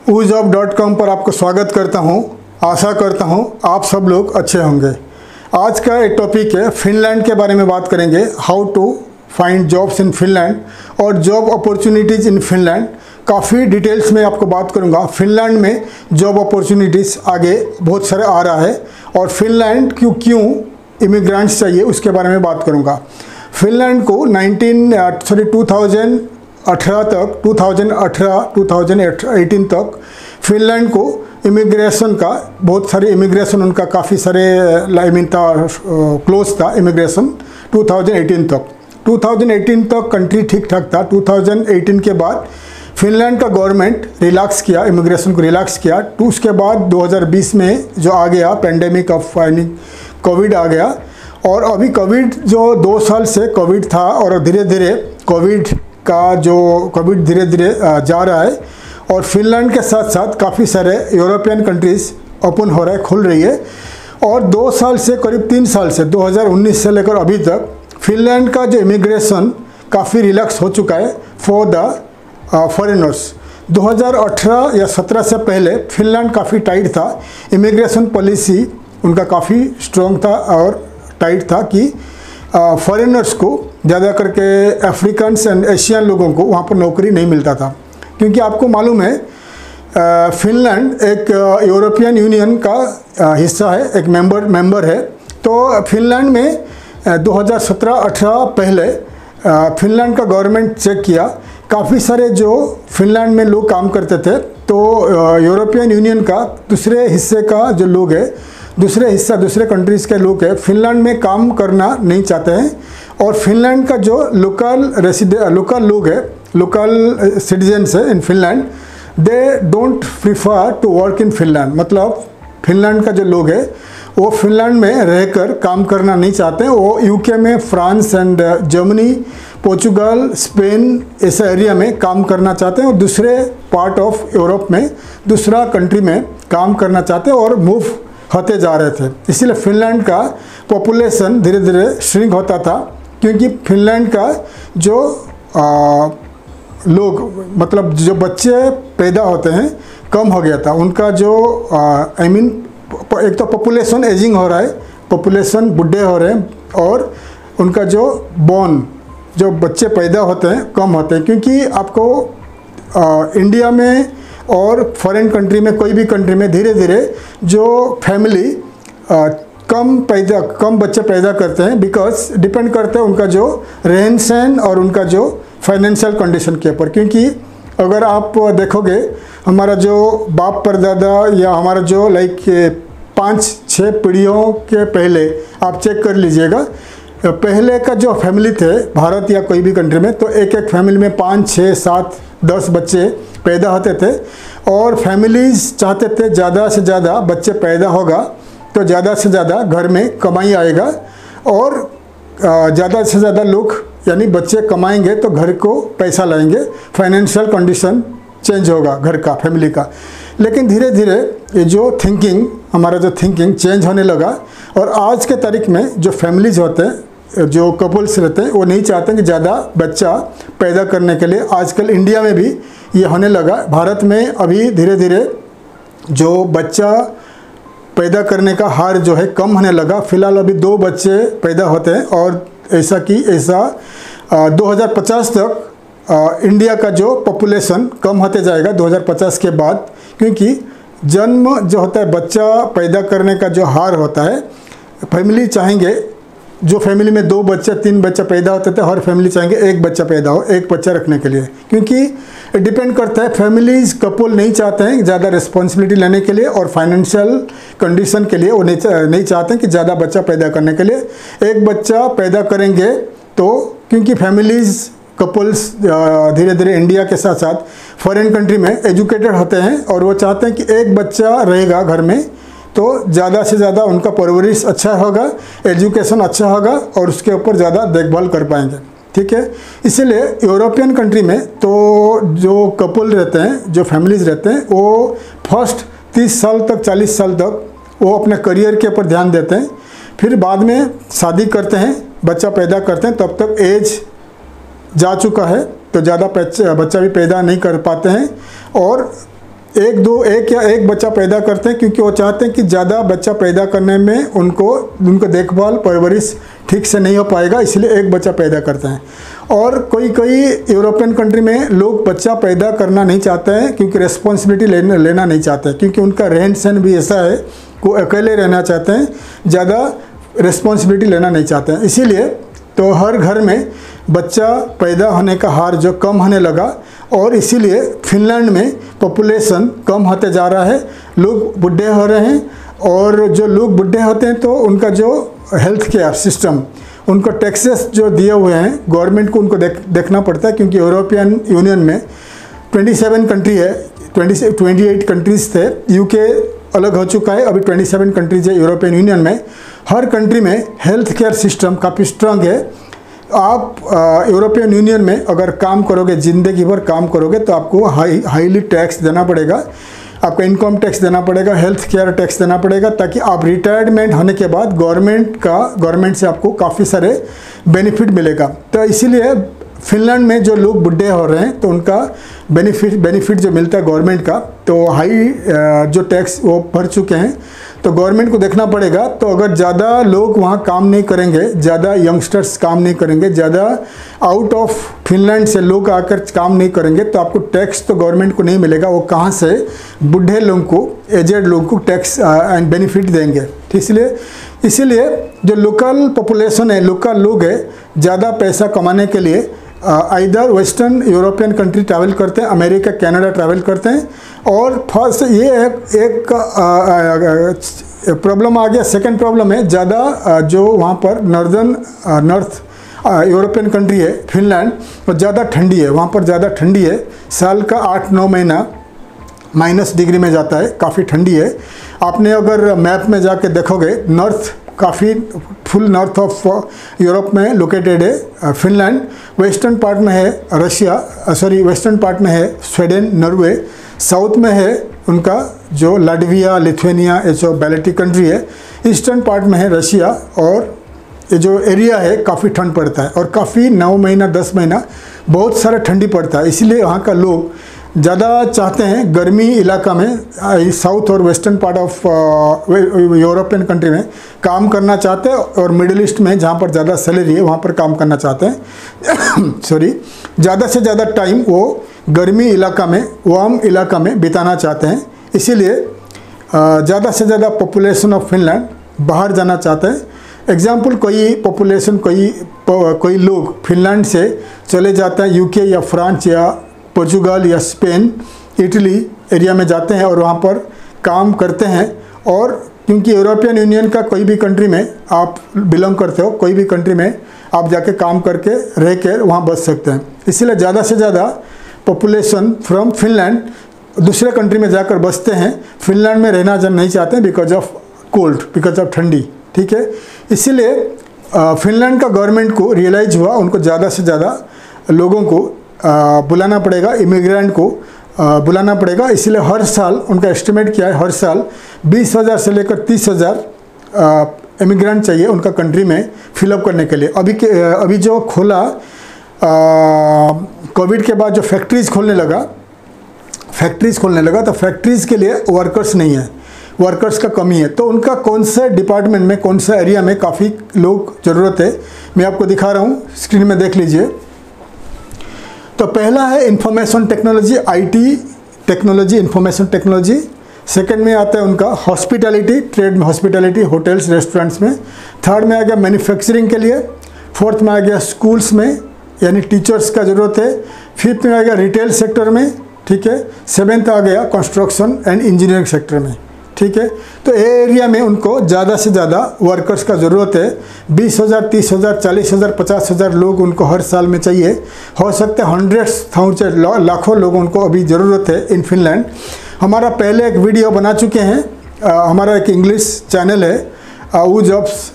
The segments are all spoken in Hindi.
ujobcom पर आपको स्वागत करता हूं। आशा करता हूं आप सब लोग अच्छे होंगे। आज का एक टॉपिक है फिनलैंड के बारे में बात करेंगे। How to find jobs in Finland और जॉब अपॉर्चुनिटीज़ इन फिनलैंड। काफ़ी डिटेल्स में आपको बात करूंगा। फिनलैंड में जॉब अपॉर्चुनिटीज़ आगे बहुत सारे आ रहा है और फिनलैंड क्यों इमिग्रेंट्स चाहिए उसके बारे में बात करूंगा। फिनलैंड को 2018 तक फिनलैंड को इमिग्रेशन का बहुत सारे इमिग्रेशन उनका काफ़ी सारे क्लोज था इमिग्रेशन 2018 तक। 2018 तक कंट्री ठीक ठाक था। 2018 के बाद फिनलैंड का गवर्नमेंट रिलैक्स किया, इमिग्रेशन को रिलैक्स किया। उसके बाद 2020 में जो आ गया पेंडेमिक ऑफ कोविड आ गया और अभी कोविड जो 2 साल से कोविड था और धीरे धीरे कोविड धीरे धीरे जा रहा है और फिनलैंड के साथ साथ काफ़ी सारे यूरोपियन कंट्रीज़ ओपन हो रहा है, खुल रही है। और 2 साल से करीब 3 साल से 2019 से लेकर अभी तक फिनलैंड का जो इमिग्रेशन काफ़ी रिलैक्स हो चुका है फॉर द फॉरेनर्स। 2018 या 17 से पहले फिनलैंड काफ़ी टाइट था, इमिग्रेशन पॉलिसी उनका काफ़ी स्ट्रॉन्ग था और टाइट था कि फॉरेनर्स को ज़्यादा करके अफ्रीकन्स एंड एशियन लोगों को वहाँ पर नौकरी नहीं मिलता था। क्योंकि आपको मालूम है फिनलैंड एक यूरोपियन यूनियन का हिस्सा है, एक मेंबर है। तो फिनलैंड में 2017-18 पहले फिनलैंड का गवर्नमेंट चेक किया, काफ़ी सारे जो फिनलैंड में लोग काम करते थे तो यूरोपियन यूनियन का दूसरे हिस्से का जो लोग है, दूसरे कंट्रीज़ के लोग हैं, फिनलैंड में काम करना नहीं चाहते हैं। और फिनलैंड का जो लोकल लोग हैं, लोकल सिटीजन्स है in Finland, they don't prefer to work in Finland. मतलब फिनलैंड का जो लोग है वो फिनलैंड में रहकर काम करना नहीं चाहते हैं। वो यूके में, France and Germany, Portugal, Spain ऐसे एरिया में काम करना चाहते हैं और दूसरे पार्ट ऑफ यूरोप में, दूसरा कंट्री में काम करना चाहते हैं और मूव होते जा रहे थे। इसीलिए फिनलैंड का पॉपुलेशन धीरे धीरे श्रिंक होता था क्योंकि फिनलैंड का जो लोग मतलब जो बच्चे पैदा होते हैं कम हो गया था। उनका जो एक तो पॉपुलेशन एजिंग हो रहा है, पॉपुलेशन बुढ़े हो रहे हैं और उनका जो जो बच्चे पैदा होते हैं कम होते हैं। क्योंकि आपको इंडिया में और फॉरेन कंट्री में, कोई भी कंट्री में धीरे धीरे जो फैमिली कम बच्चे पैदा करते हैं बिकॉज डिपेंड करते हैं उनका जो रहन सहन और उनका जो फाइनेंशियल कंडीशन के ऊपर। क्योंकि अगर आप देखोगे हमारा जो बाप परदादा या हमारा जो 5-6 पीढ़ियों के पहले आप चेक कर लीजिएगा, पहले का जो फैमिली थे भारत या कोई भी कंट्री में, तो एक फैमिली में 5, 6, 7, 10 बच्चे पैदा होते थे और फैमिलीज चाहते थे ज़्यादा से ज़्यादा बच्चे पैदा होगा तो ज़्यादा से ज़्यादा घर में कमाई आएगा और ज़्यादा से ज़्यादा लोग यानी बच्चे कमाएंगे तो घर को पैसा लाएंगे, फाइनेंशियल कंडीशन चेंज होगा घर का, फैमिली का। लेकिन धीरे धीरे ये जो हमारा थिंकिंग चेंज होने लगा और आज के तारीख में जो फैमिलीज होते हैं, जो कपल्स रहते हैं, वो नहीं चाहते कि ज़्यादा बच्चा पैदा करने के लिए। आजकल इंडिया में भी ये होने लगा। भारत में अभी धीरे धीरे जो बच्चा पैदा करने का हार जो है कम होने लगा। फिलहाल अभी 2 बच्चे पैदा होते हैं और ऐसा 2050 तक इंडिया का जो पॉपुलेशन कम होते जाएगा 2050 के बाद। क्योंकि जन्म जो होता है, बच्चा पैदा करने का जो हार होता है, फैमिली चाहेंगे, जो फैमिली में 2 बच्चे 3 बच्चे पैदा होते थे, हर फैमिली चाहेंगे 1 बच्चा पैदा हो, 1 बच्चा रखने के लिए। क्योंकि डिपेंड करता है, फैमिलीज कपल नहीं चाहते हैं ज़्यादा रिस्पॉन्सिबिलिटी लेने के लिए और फाइनेंशियल कंडीशन के लिए वो नहीं चाहते हैं कि ज़्यादा बच्चा पैदा करने के लिए 1 बच्चा पैदा करेंगे। तो क्योंकि फैमिलीज कपल्स धीरे धीरे इंडिया के साथ साथ फॉरेन कंट्री में एजुकेटेड होते हैं और वो चाहते हैं कि 1 बच्चा रहेगा घर में तो ज़्यादा से ज़्यादा उनका परवरिश अच्छा होगा, एजुकेशन अच्छा होगा और उसके ऊपर ज़्यादा देखभाल कर पाएंगे। ठीक है, इसीलिए यूरोपियन कंट्री में तो जो कपल रहते हैं, जो फैमिलीज रहते हैं, वो फर्स्ट 30 साल तक 40 साल तक वो अपने करियर के ऊपर ध्यान देते हैं। फिर बाद में शादी करते हैं, बच्चा पैदा करते हैं, तब तक एज जा चुका है तो ज़्यादा बच्चा भी पैदा नहीं कर पाते हैं और एक बच्चा पैदा करते हैं, क्योंकि वो चाहते हैं कि ज़्यादा बच्चा पैदा करने में उनको देखभाल परवरिश ठीक से नहीं हो पाएगा, इसलिए एक बच्चा पैदा करते हैं। और कोई यूरोपियन कंट्री में लोग बच्चा पैदा करना नहीं चाहते हैं, क्योंकि रिस्पॉन्सिबिलिटी लेना नहीं चाहते हैं, क्योंकि उनका रहन सहन भी ऐसा है, वो अकेले रहना चाहते हैं, ज़्यादा रिस्पॉन्सिबिलिटी लेना नहीं चाहते हैं। इसीलिए तो हर घर में बच्चा पैदा होने का हार जो कम होने लगा, और इसीलिए फिनलैंड में पॉपुलेशन कम होते जा रहा है, लोग बूढ़े हो रहे हैं। और जो लोग बूढ़े होते हैं तो उनका जो हेल्थ केयर सिस्टम, उनको टैक्सेस जो दिए हुए हैं गवर्नमेंट को उनको देखना पड़ता है, क्योंकि यूरोपियन यूनियन में 27 कंट्री है, 28 कंट्रीज़ थे, यूके अलग हो चुका है, अभी 27 कंट्रीज है यूरोपियन यूनियन में। हर कंट्री में हेल्थ केयर सिस्टम काफ़ी स्ट्रांग है। आप यूरोपियन यूनियन में अगर काम करोगे, ज़िंदगी भर काम करोगे, तो आपको हाईली टैक्स देना पड़ेगा, आपका इनकम टैक्स देना पड़ेगा, हेल्थ केयर टैक्स देना पड़ेगा, ताकि आप रिटायरमेंट होने के बाद गवर्नमेंट से आपको काफ़ी सारे बेनिफिट मिलेगा। तो इसीलिए फिनलैंड में जो लोग बूढ़े हो रहे हैं तो उनका बेनिफिट जो मिलता है गवर्नमेंट का, तो हाई जो टैक्स वो भर चुके हैं, तो गवर्नमेंट को देखना पड़ेगा। तो अगर ज़्यादा लोग वहाँ काम नहीं करेंगे, ज़्यादा यंगस्टर्स काम नहीं करेंगे, ज़्यादा आउट ऑफ फिनलैंड से लोग आकर काम नहीं करेंगे, तो आपको टैक्स तो गवर्नमेंट को नहीं मिलेगा। वो कहाँ से बूढ़े लोगों को, एजेड लोगों को टैक्स एंड बेनिफिट देंगे। तो इसीलिए जो लोकल पॉपुलेशन है, लोकल लोग है, ज़्यादा पैसा कमाने के लिए इधर वेस्टर्न यूरोपियन कंट्री ट्रैवल करते हैं, अमेरिका कनाडा ट्रैवल करते हैं। और फर्स्ट ये एक प्रॉब्लम आ गया। सेकंड प्रॉब्लम है, ज़्यादा जो वहाँ पर नॉर्थ यूरोपियन कंट्री है फिनलैंड, वो ज़्यादा ठंडी है, वहाँ पर ज़्यादा ठंडी है। साल का 8-9 महीना -डिग्री में जाता है, काफ़ी ठंडी है। आपने अगर मैप में जाके देखोगे, नॉर्थ काफ़ी फुल नॉर्थ ऑफ यूरोप में लोकेटेड है फिनलैंड। वेस्टर्न पार्ट में है वेस्टर्न पार्ट में है स्वीडन, नॉर्वे। साउथ में है उनका जो लाटविया, लिथुआनिया, ये जो बैल्टिक कंट्री है। ईस्टर्न पार्ट में है रशिया। और ये जो एरिया है काफ़ी ठंड पड़ता है, और काफ़ी 9 महीना 10 महीना बहुत सारा ठंडी पड़ता है। इसलिए वहाँ का लोग ज़्यादा चाहते हैं गर्मी इलाका में, साउथ और western part of European country में काम करना चाहते हैं, और मिडिल ईस्ट में जहाँ पर ज़्यादा सैलरी है वहाँ पर काम करना चाहते हैं। ज़्यादा से ज़्यादा टाइम वो गर्मी इलाका में, वार्म इलाका में बिताना चाहते हैं। इसीलिए ज़्यादा से ज़्यादा पॉपुलेशन ऑफ फिनलैंड बाहर जाना चाहते हैं। एग्जाम्पल, कोई लोग फिनलैंड से चले जाते हैं यूके या फ्रांस या पोर्चुगल या स्पेन, इटली एरिया में जाते हैं और वहाँ पर काम करते हैं। और क्योंकि यूरोपियन यूनियन का कोई भी कंट्री में आप बिलोंग करते हो, कोई भी कंट्री में आप जाके काम करके रह कर वहाँ बच सकते हैं। इसीलिए ज़्यादा से ज़्यादा पॉपुलेशन फ्रॉम फिनलैंड दूसरे कंट्री में जाकर बसते हैं। फिनलैंड में रहना नहीं चाहते हैं because of cold, because of ठंडी। ठीक है, इसीलिए फिनलैंड का गवर्नमेंट को रियलाइज़ हुआ उनको ज़्यादा से ज़्यादा लोगों को बुलाना पड़ेगा, इमिग्रेंट को बुलाना पड़ेगा। इसलिए हर साल उनका एस्टिमेट किया है, हर साल 20,000 से लेकर 30,000 इमिग्रेंट चाहिए उनका कंट्री में फिलअप करने के लिए। अभी जो खोला कोविड के बाद जो फैक्ट्रीज़ खोलने लगा, तो फैक्ट्रीज़ के लिए वर्कर्स नहीं है, वर्कर्स का कमी है। तो उनका कौन सा डिपार्टमेंट में, कौन सा एरिया में काफ़ी लोग ज़रूरत है, मैं आपको दिखा रहा हूँ, स्क्रीन में देख लीजिए। तो पहला है information technology, IT technology, information technology. Second में आता है उनका हॉस्पिटैलिटी, ट्रेड में हॉस्पिटैलिटी, होटल्स रेस्टोरेंट्स में। थर्ड में आ गया मैन्युफैक्चरिंग के लिए। फोर्थ में आ गया स्कूल्स में, यानी टीचर्स का ज़रूरत है। फिफ्थ में आ गया रिटेल सेक्टर में। ठीक है, सेवेंथ आ गया कंस्ट्रक्शन एंड इंजीनियरिंग सेक्टर में। ठीक है, तो ये एरिया में उनको ज़्यादा से ज़्यादा वर्कर्स का ज़रूरत है। 20,000, 30,000, 40,000, 50,000 लोग उनको हर साल में चाहिए। हो सकते हैं हंड्रेड्स, थाउजेंड, लाखों लोगों को अभी ज़रूरत है इन फिनलैंड। हमारा पहले एक वीडियो बना चुके हैं, हमारा एक इंग्लिश चैनल है वो जॉब्स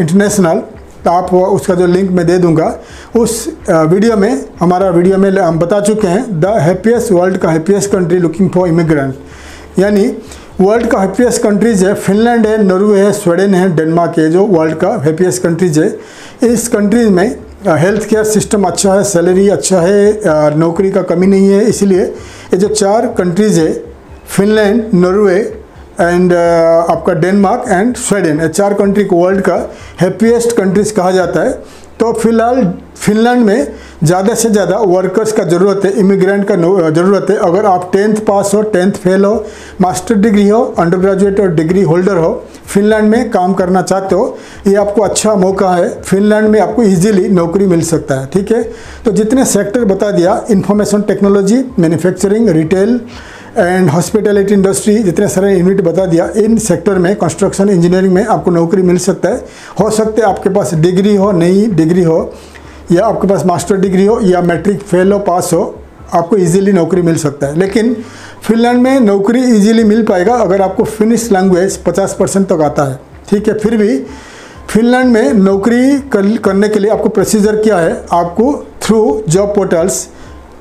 इंटरनेशनल, तो आप उसका जो लिंक मैं दे दूंगा। उस वीडियो में हम बता चुके हैं द हैप्पीएस्ट, वर्ल्ड का happiest country looking for immigrant, यानी वर्ल्ड का हैप्पीएस्ट कंट्रीज है फिनलैंड है, नॉर्वे है, स्वीडन है, डेनमार्क है, जो वर्ल्ड का हैप्पीएस्ट कंट्रीज है। इस कंट्रीज में हेल्थ केयर सिस्टम अच्छा है, सैलरी अच्छा है, नौकरी का कमी नहीं है। इसलिए ये जो 4 कंट्रीज़ है फिनलैंड, नॉर्वे एंड आपका डेनमार्क एंड स्वीडन, ये 4 कंट्री को वर्ल्ड का हैप्पीएस्ट कंट्रीज कहा जाता है। तो फिलहाल फिनलैंड में ज़्यादा से ज़्यादा वर्कर्स का ज़रूरत है, इमिग्रेंट का ज़रूरत है। अगर आप 10th पास हो, 10th फेल हो, मास्टर डिग्री हो, अंडर ग्रेजुएट और डिग्री होल्डर हो, फिनलैंड में काम करना चाहते हो, ये आपको अच्छा मौका है। फिनलैंड में आपको इजीली नौकरी मिल सकता है, ठीक है। तो जितने सेक्टर बता दिया, information technology, manufacturing, retail and hospitality industry, जितने सारे यूनिट बता दिया, इन सेक्टर में कंस्ट्रक्शन इंजीनियरिंग में आपको नौकरी मिल सकता है। हो सकता है आपके पास डिग्री हो, नई डिग्री हो, या आपके पास मास्टर डिग्री हो, या मैट्रिक फेल हो, पास हो, आपको इजीली नौकरी मिल सकता है। लेकिन फिनलैंड में नौकरी इजीली मिल पाएगा अगर आपको फिनिश लैंग्वेज 50% तक आता है, ठीक है। फिर भी फिनलैंड में नौकरी करने के लिए आपको प्रोसीजर क्या है, आपको थ्रू जॉब पोर्टल्स,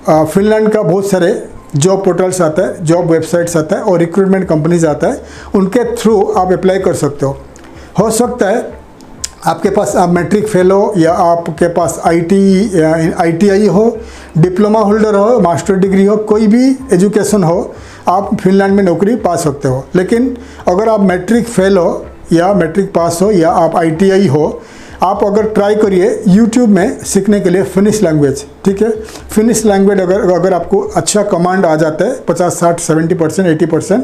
फिनलैंड का बहुत सारे जॉब पोर्टल्स आता है, जॉब वेबसाइट्स आता है और रिक्रूटमेंट कंपनीज आता है, उनके थ्रू आप अप्लाई कर सकते हो सकता है आपके पास आप मैट्रिक फेल हो, या आपके पास ITI हो, डिप्लोमा होल्डर हो, मास्टर डिग्री हो, कोई भी एजुकेशन हो, आप फिनलैंड में नौकरी पा सकते हो। लेकिन अगर आप मैट्रिक फेल हो, या मैट्रिक पास हो, या आप ITI हो, आप अगर ट्राई करिए यूट्यूब में सीखने के लिए फिनिश लैंग्वेज, ठीक है। फिनिश लैंग्वेज अगर आपको अच्छा कमांड आ जाता है 50, 60, 70%, 80%,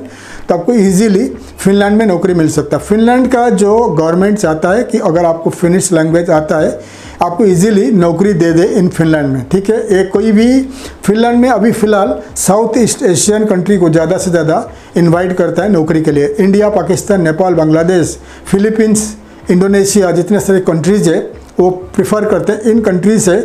तो आपको इजीली फिनलैंड में नौकरी मिल सकता है। फिनलैंड का जो गवर्नमेंट चाहता है कि अगर आपको फिनिश लैंग्वेज आता है, आपको इजीली नौकरी दे दे इन फिनलैंड में, ठीक है। एक कोई भी फिनलैंड में अभी फ़िलहाल साउथ ईस्ट एशियन कंट्री को ज़्यादा से ज़्यादा इन्वाइट करता है नौकरी के लिए। India, Pakistan, Nepal, Bangladesh, Philippines, Indonesia, जितने सारे कंट्रीज़ है वो प्रिफर करते हैं इन कंट्री से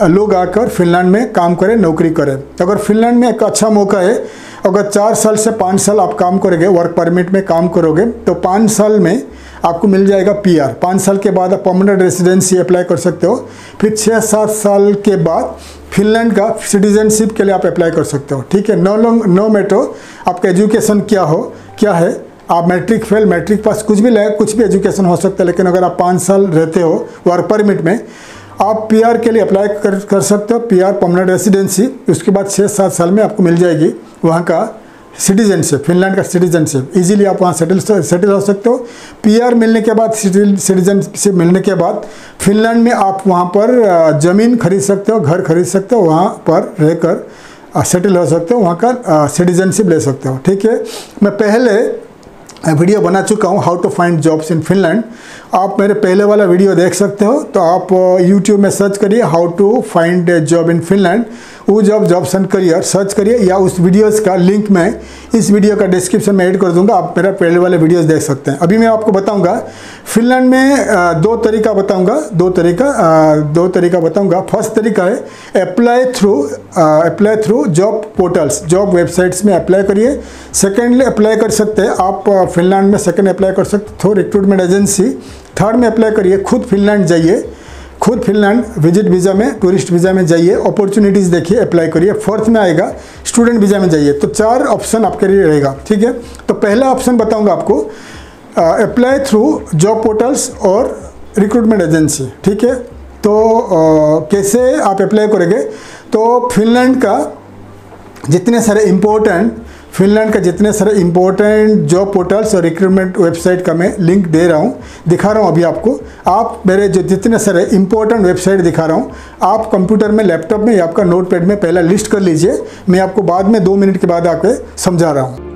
लोग आकर फिनलैंड में काम करें, नौकरी करें। अगर फिनलैंड में एक अच्छा मौका है, अगर 4 साल से 5 साल आप काम करोगे, वर्क परमिट में काम करोगे, तो 5 साल में आपको मिल जाएगा PR। 5 साल के बाद आप परमानेंट रेसिडेंसी अप्लाई कर सकते हो। फिर 6-7 साल के बाद फिनलैंड का सिटीजनशिप के लिए आप अप्लाई कर सकते हो, ठीक है। नो मैटर आपका एजुकेशन क्या है, आप मैट्रिक फेल, मैट्रिक पास, कुछ भी एजुकेशन हो सकता है। लेकिन अगर आप 5 साल रहते हो वर्क परमिट में, आप PR के लिए अप्लाई कर सकते हो, PR परमानेंट रेसिडेंसी। उसके बाद 6-7 साल में आपको मिल जाएगी वहाँ का सिटीजनशिप, फिनलैंड का सिटीजनशिप। इजीली आप वहाँ सेटल हो सकते हो। PR मिलने के बाद, सिटीजनशिप मिलने के बाद फिनलैंड में आप वहाँ पर ज़मीन खरीद सकते हो, घर खरीद सकते हो, वहाँ पर रहकर सेटल हो सकते हो, वहाँ का सिटीजनशिप ले सकते हो, ठीक है। मैं पहले वीडियो बना चुका हूँ how to find jobs in Finland, आप मेरे पहले वाला वीडियो देख सकते हो। तो आप यूट्यूब में सर्च करिए how to find a job in Finland, वो जॉब्स एंड करियर सर्च करिए, या उस वीडियोस का लिंक मैं इस वीडियो का डिस्क्रिप्शन में ऐड कर दूंगा, आप मेरा पहले वाले वीडियोस देख सकते हैं। अभी मैं आपको बताऊंगा फिनलैंड में दो तरीका बताऊंगा। फर्स्ट तरीका है apply through job portals, job websites में अप्लाई करिए। सेकेंडली अप्लाई कर सकते हैं आप फिनलैंड में, सेकेंड अप्लाई कर सकते थ्रू रिक्रूटमेंट एजेंसी। थर्ड में अप्लाई करिए, खुद फिनलैंड जाइए, खुद फिनलैंड विजिट वीज़ा में, टूरिस्ट वीज़ा में जाइए, अपॉर्चुनिटीज़ देखिए, अप्लाई करिए। फोर्थ में आएगा स्टूडेंट वीज़ा में जाइए। तो 4 ऑप्शन आपके लिए रहेगा, ठीक है। तो पहला ऑप्शन बताऊंगा आपको, अप्लाई थ्रू जॉब पोर्टल्स और रिक्रूटमेंट एजेंसी, ठीक है। तो कैसे आप अप्लाई करेंगे, तो फिनलैंड का जितने सारे इम्पोर्टेंट जॉब पोर्टल्स और रिक्रूटमेंट वेबसाइट का मैं लिंक दिखा रहा हूँ अभी आपको। आप मेरे जो जितने सारे इम्पोर्टेंट वेबसाइट दिखा रहा हूँ, आप कंप्यूटर में, लैपटॉप में या आपका नोटपैड में पहला लिस्ट कर लीजिए। मैं आपको बाद में 2 मिनट के बाद आके समझा रहा हूँ।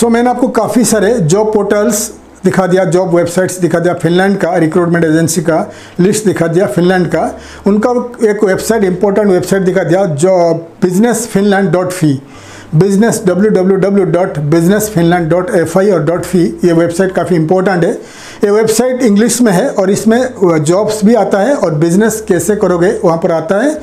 सो मैंने आपको काफ़ी सारे जॉब पोर्टल्स दिखा दिया, जॉब वेबसाइट्स दिखा दिया, फिनलैंड का रिक्रूटमेंट एजेंसी का लिस्ट दिखा दिया, फिनलैंड का उनका एक वेबसाइट, इंपॉर्टेंट वेबसाइट दिखा दिया, जो businessfinland.fi, बिजनेस www.businessfinland.fi और .fi, ये वेबसाइट काफ़ी इंपॉर्टेंट है। ये वेबसाइट इंग्लिश में है और इसमें जॉब्स भी आता है और बिजनेस कैसे करोगे वहाँ पर आता है।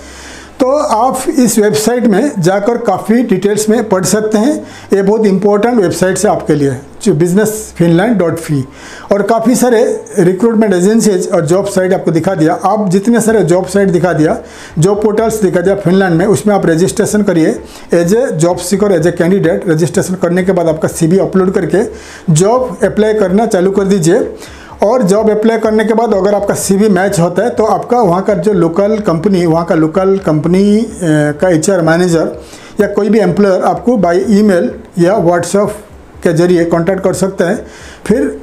तो आप इस वेबसाइट में जाकर काफ़ी डिटेल्स में पढ़ सकते हैं। ये बहुत इंपॉर्टेंट वेबसाइट है आपके लिए, जो businessfinland.fi, और काफ़ी सारे रिक्रूटमेंट एजेंसीज और जॉब साइट आपको दिखा दिया। आप जितने सारे जॉब साइट दिखा दिया, जॉब पोर्टल्स दिखा दिया फिनलैंड में, उसमें आप रजिस्ट्रेशन करिए as a job seeker, as a candidate. Registration करने के बाद आपका CV अपलोड करके जॉब अप्लाई करना चालू कर दीजिए। और जॉब अप्लाई करने के बाद अगर आपका CV मैच होता है तो आपका वहाँ का जो लोकल कंपनी, वहाँ का लोकल कंपनी का HR मैनेजर या कोई भी एम्प्लॉयर आपको बाय ईमेल या व्हाट्सएप के जरिए कांटेक्ट कर सकते हैं। फिर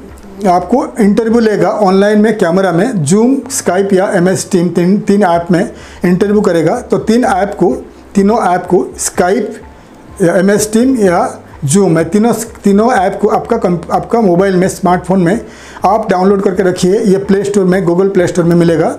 आपको इंटरव्यू लेगा ऑनलाइन में, कैमरा में, जूम, स्काइप या MS टीम, तीन ऐप में इंटरव्यू करेगा। तो तीनों ऐप को स्काइप या MS टीम या जूम है, तीनों ऐप को आपका मोबाइल में, स्मार्टफोन में आप डाउनलोड करके रखिए। ये प्ले स्टोर में, गूगल प्ले स्टोर में मिलेगा।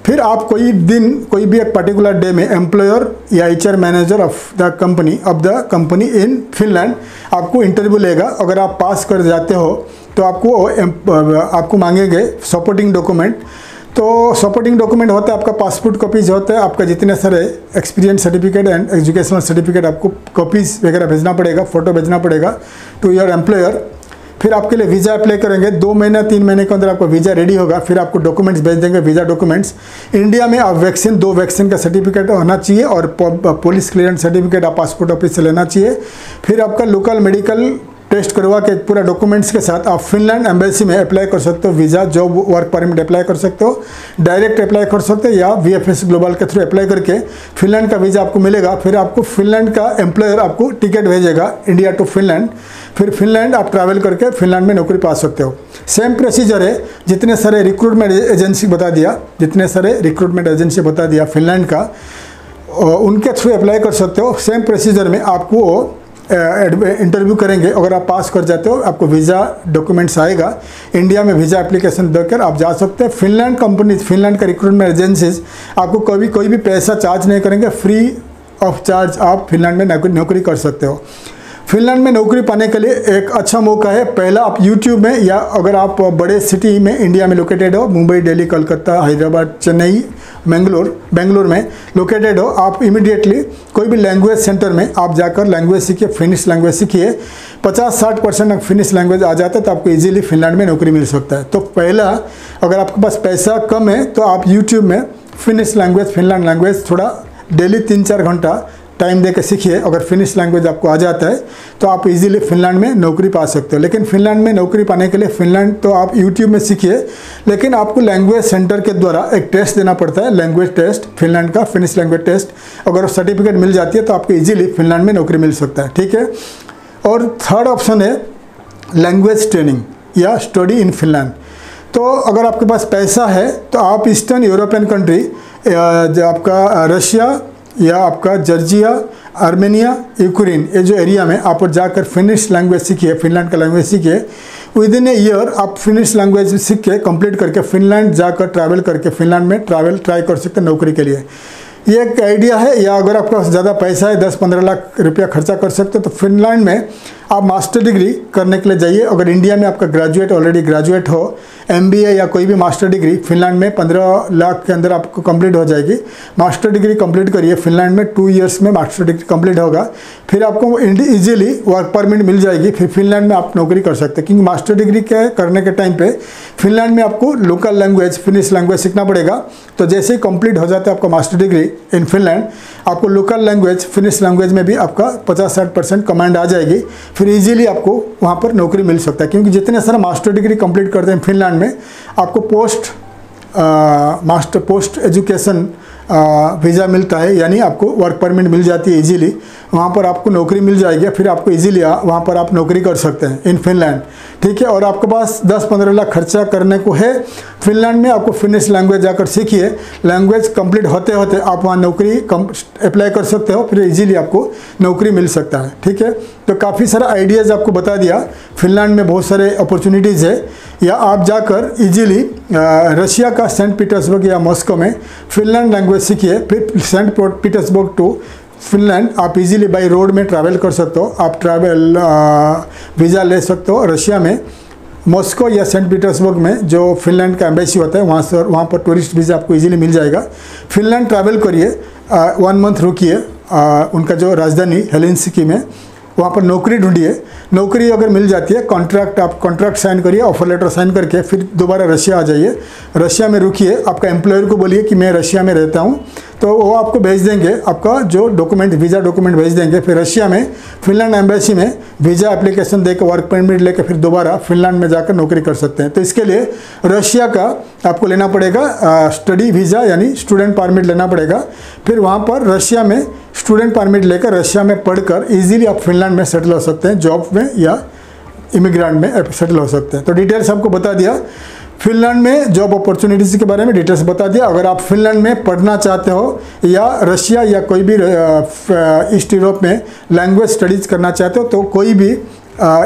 फिर आप कोई दिन, कोई भी एक पर्टिकुलर डे में एम्प्लॉयर या HR manager of the company in Finland आपको इंटरव्यू लेगा। अगर आप पास कर जाते हो तो आपको मांगेंगे सपोर्टिंग डॉक्यूमेंट। तो सपोर्टिंग डॉक्यूमेंट होता है आपका पासपोर्ट कॉपीज होता है, आपका जितने सारे experience certificate and educational certificate, आपको कॉपीज वगैरह भेजना पड़ेगा, फोटो भेजना पड़ेगा टू योर एम्प्लॉयर। फिर आपके लिए वीज़ा अप्लाई करेंगे, 2 महीने 3 महीने के अंदर आपका वीज़ा रेडी होगा। फिर आपको डॉक्यूमेंट्स भेज देंगे, वीज़ा डॉक्यूमेंट्स। इंडिया में आप वैक्सीन, 2 वैक्सीन का सर्टिफिकेट होना चाहिए और पुलिस क्लियरेंस सर्टिफिकेट आप पासपोर्ट ऑफिस से लेना चाहिए। फिर आपका लोकल मेडिकल टेस्ट करवा के पूरा डॉक्यूमेंट्स के साथ आप फिनलैंड एम्बेसी में अप्लाई कर सकते हो। Visa, job, work permit apply कर सकते हो, डायरेक्ट अप्लाई कर सकते हो या VFS ग्लोबल के थ्रू अप्लाई करके फिनलैंड का वीज़ा आपको मिलेगा। फिर आपको फिनलैंड का एम्प्लॉयर आपको टिकट भेजेगा इंडिया टू फिनलैंड। फिर फिनलैंड आप ट्रैवल करके फिनलैंड में नौकरी पा सकते हो। सेम प्रोसीजर है, जितने सारे रिक्रूटमेंट एजेंसी बता दिया फिनलैंड का, उनके थ्रू अप्लाई कर सकते हो। सेम प्रोसीजर में आपको इंटरव्यू करेंगे। अगर आप पास कर जाते हो आपको वीज़ा डॉक्यूमेंट्स आएगा, इंडिया में वीज़ा एप्लीकेशन देकर आप जा सकते हैं। फिनलैंड कंपनी, फिनलैंड का रिक्रूटमेंट एजेंसीज आपको कोई भी पैसा चार्ज नहीं करेंगे, फ्री ऑफ चार्ज आप फिनलैंड में नौकरी कर सकते हो। फिनलैंड में नौकरी पाने के लिए एक अच्छा मौका है। पहला, आप यूट्यूब में, या अगर आप बड़े सिटी में इंडिया में लोकेटेड हो, मुंबई, दिल्ली, कलकत्ता, हैदराबाद, चेन्नई, बेंगलोर में लोकेटेड हो, आप इमीडिएटली कोई भी लैंग्वेज सेंटर में आप जाकर लैंग्वेज सीखिए, फिनिश लैंग्वेज सीखिए। 50-60% फिनिश लैंग्वेज आ जाता है तो आपको इजीली फिनलैंड में नौकरी मिल सकता है। तो पहला, अगर आपके पास पैसा कम है तो आप यूट्यूब में फिनिश लैंग्वेज, फिनलैंड लैंग्वेज थोड़ा डेली 3-4 घंटा टाइम दे के सीखिए। अगर फिनिश लैंग्वेज आपको आ जाता है तो आप इजीली फिनलैंड में नौकरी पा सकते हो। लेकिन फिनलैंड में नौकरी पाने के लिए फिनलैंड तो आप यूट्यूब में सीखिए, लेकिन आपको लैंग्वेज सेंटर के द्वारा एक टेस्ट देना पड़ता है, लैंग्वेज टेस्ट, फिनलैंड का फिनिश लैंग्वेज टेस्ट। अगर सर्टिफिकेट मिल जाती है तो आपको इजीली फिनलैंड में नौकरी मिल सकता है, ठीक है। और थर्ड ऑप्शन है लैंग्वेज ट्रेनिंग या स्टडी इन फिनलैंड। तो अगर आपके पास पैसा है तो आप ईस्टर्न यूरोपियन कंट्री, जो आपका रशिया या आपका जॉर्जिया, आर्मेनिया, यूक्रेन, ये जो एरिया में आप जाकर फिनिश लैंग्वेज सीखिए, फिनलैंड का लैंग्वेज सीखिए। विदिन ए ईयर आप फिनिश लैंग्वेज सीख के कंप्लीट करके फिनलैंड जाकर ट्रैवल करके फिनलैंड में ट्राई कर सकते हैं नौकरी के लिए। ये एक आइडिया है। या अगर आपके पास ज़्यादा पैसा है, 10-15 लाख रुपया खर्चा कर सकते हो, तो फिनलैंड में आप मास्टर डिग्री करने के लिए जाइए। अगर इंडिया में आपका ऑलरेडी ग्रेजुएट हो, MBA या कोई भी मास्टर डिग्री, फिनलैंड में 15 लाख के अंदर आपको कंप्लीट हो जाएगी। मास्टर डिग्री कंप्लीट करिए फिनलैंड में, 2 इयर्स में मास्टर डिग्री कंप्लीट होगा। फिर आपको इजीली वर्क परमिट मिल जाएगी, फिर फिनलैंड में आप नौकरी कर सकते हैं। क्योंकि मास्टर डिग्री करने के टाइम पे फिनलैंड में आपको लोकल लैंग्वेज, फिनिश लैंग्वेज सीखना पड़ेगा। तो जैसे ही कंप्लीट हो जाता है आपका मास्टर डिग्री इन फिनलैंड, आपको लोकल लैंग्वेज, फिनिश लैंग्वेज में भी आपका 50-60% कमांड आ जाएगी। फिर इजीली आपको वहाँ पर नौकरी मिल सकता है। क्योंकि जितने सारा मास्टर डिग्री कंप्लीट करते हैं फिनलैंड में, आपको पोस्ट एजुकेशन वीज़ा मिलता है, यानी आपको वर्क परमिट मिल जाती है इजीली। वहाँ पर आपको नौकरी मिल जाएगी, फिर आपको इजीली वहाँ पर आप नौकरी कर सकते हैं इन फिनलैंड, ठीक है। और आपके पास 10-15 लाख खर्चा करने को है फिनलैंड में, आपको फिनिश लैंग्वेज जाकर सीखिए। लैंग्वेज कंप्लीट होते होते आप वहाँ नौकरी अप्लाई कर सकते हो, फिर इजीली आपको नौकरी मिल सकता है, ठीक है। तो काफ़ी सारा आइडियाज़ आपको बता दिया। फिनलैंड में बहुत सारे अपॉर्चुनिटीज़ है, या आप जाकर इजीली रशिया का सेंट पीटर्सबर्ग या मॉस्को में फिनलैंड लैंग्वेज सीखिए। फिर सेंट पीटर्सबर्ग टू फिनलैंड आप इजीली बाई रोड में ट्रैवल कर सकते हो। आप ट्रैवल वीज़ा ले सकते हो रशिया में। मॉस्को या सेंट पीटर्सबर्ग में जो फिनलैंड का एम्बेसी होता है वहाँ पर टूरिस्ट वीज़ा आपको इजीली मिल जाएगा। फिनलैंड ट्रैवल करिए, 1 मंथ रुकिए उनका जो राजधानी हेलसिंकी में, वहाँ पर नौकरी ढूंढिए। नौकरी अगर मिल जाती है, आप कॉन्ट्रैक्ट साइन करिए, ऑफर लेटर साइन करके फिर दोबारा रशिया आ जाइए। रशिया में रुकिए, आपका एम्प्लॉयर को बोलिए कि मैं रशिया में रहता हूँ, तो वो आपको भेज देंगे आपका जो डॉक्यूमेंट, वीज़ा डॉक्यूमेंट भेज देंगे। फिर रशिया में फिनलैंड एम्बेसी में वीज़ा एप्लीकेशन देकर वर्क परमिट लेकर फिर दोबारा फिनलैंड में जाकर नौकरी कर सकते हैं। तो इसके लिए रशिया का आपको लेना पड़ेगा स्टडी वीज़ा यानी स्टूडेंट परमिट लेना पड़ेगा। फिर वहाँ पर रशिया में स्टूडेंट परमिट लेकर रशिया में पढ़कर इजीली आप फिनलैंड में सेटल हो सकते हैं, जॉब में या इमिग्रेंट में सेटल हो सकते हैं। तो डिटेल्स आपको बता दिया। फिनलैंड में जॉब अपॉर्चुनिटीज़ के बारे में डिटेल्स बता दिया। अगर आप फिनलैंड में पढ़ना चाहते हो या रशिया या कोई भी ईस्ट यूरोप में लैंग्वेज स्टडीज़ करना चाहते हो, तो कोई भी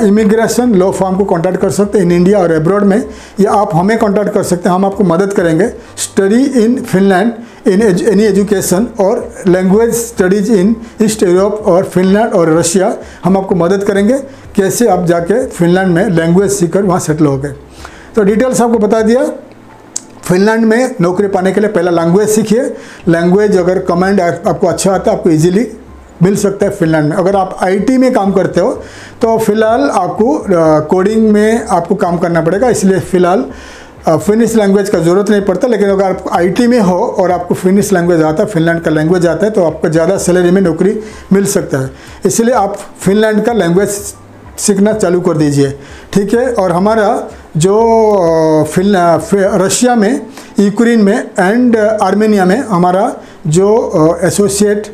इमिग्रेशन लॉ फॉर्म को कांटेक्ट कर सकते हैं इन इंडिया और अब्रॉड में, या आप हमें कांटेक्ट कर सकते हैं। हम आपको मदद करेंगे study in Finland in any education और language studies in East Europe और फिनलैंड और रशिया। हम आपको मदद करेंगे कैसे आप जाके फिनलैंड में लैंग्वेज सीखकर वहाँ सेटल हो गए। तो डिटेल्स आपको बता दिया। फिनलैंड में नौकरी पाने के लिए पहला लैंग्वेज सीखिए। लैंग्वेज अगर कमांड आपको अच्छा आता है, आपको इजीली मिल सकता है फिनलैंड में। अगर आप आईटी में काम करते हो तो फिलहाल आपको कोडिंग में आपको काम करना पड़ेगा, इसलिए फ़िलहाल फिनिश लैंग्वेज का ज़रूरत नहीं पड़ता। लेकिन अगर आप आईटी में हो और आपको फिनिश लैंग्वेज आता है, फिनलैंड का लैंग्वेज आता है, तो आपको ज़्यादा सैलरी में नौकरी मिल सकता है। इसलिए आप फिनलैंड का लैंग्वेज सीखना चालू कर दीजिए, ठीक है। और हमारा जो रशिया में, यूक्रेन में एंड आर्मेनिया में हमारा जो एसोसिएट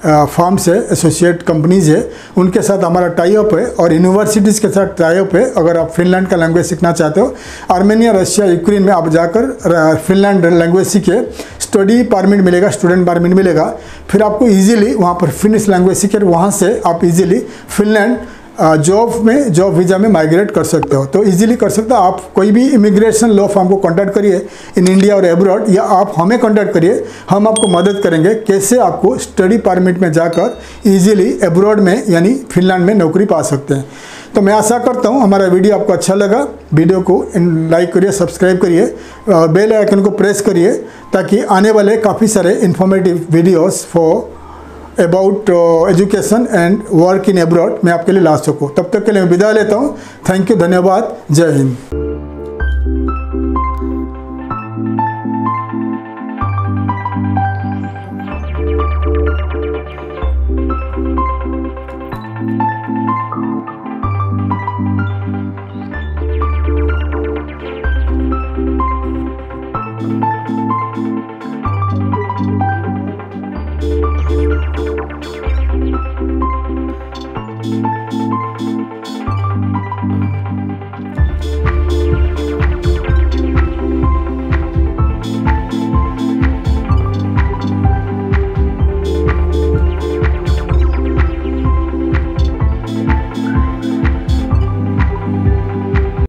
फर्म्स है, एसोसिएट कंपनीज़ है, उनके साथ हमारा टाई अप है और यूनिवर्सिटीज़ के साथ टाई अप है। अगर आप फिनलैंड का लैंग्वेज सीखना चाहते हो, आर्मेनिया, रशिया, यूक्रेन में आप जाकर फिनलैंड लैंग्वेज सीखिए। स्टडी परमिट मिलेगा, स्टूडेंट परमिट मिलेगा। फिर आपको इजीली वहाँ पर फिनिश लैंग्वेज सीखे, वहाँ से आप इजीली फिनलैंड जॉब वीज़ा में माइग्रेट कर सकते हो। तो इजीली कर सकते हो। आप कोई भी इमिग्रेशन लॉ फॉर्म को कांटेक्ट करिए इन इंडिया और अब्रॉड, या आप हमें कांटेक्ट करिए, हम आपको मदद करेंगे कैसे आपको स्टडी परमिट में जाकर इजीली अब्रॉड में यानी फिनलैंड में नौकरी पा सकते हैं। तो मैं आशा करता हूँ हमारा वीडियो आपको अच्छा लगा। वीडियो को लाइक करिए, सब्सक्राइब करिए और बेल आइकन को प्रेस करिए, ताकि आने वाले काफ़ी सारे informative videos for about education and work in abroad मैं आपके लिए ला सकूँ। तब तक के लिए मैं विदा लेता हूँ। थैंक यू, धन्यवाद, जय हिंद।